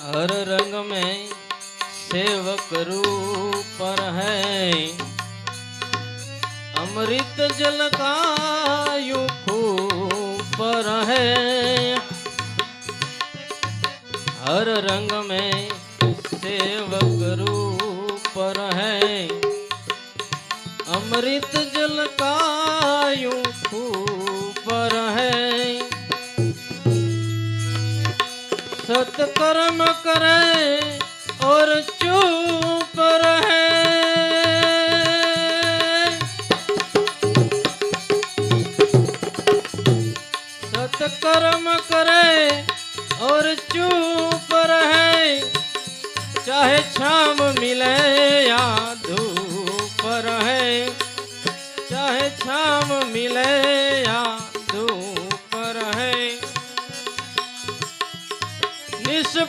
हर रंग में सेवक रूप है, अमृत जल का यूं खूब है। हर रंग में सेवक रूप है, अमृत जल का यूं खूब है। सत्कर्म करे और चुप रहे, सत्कर्म करे और चुप रहे, चाहे छाम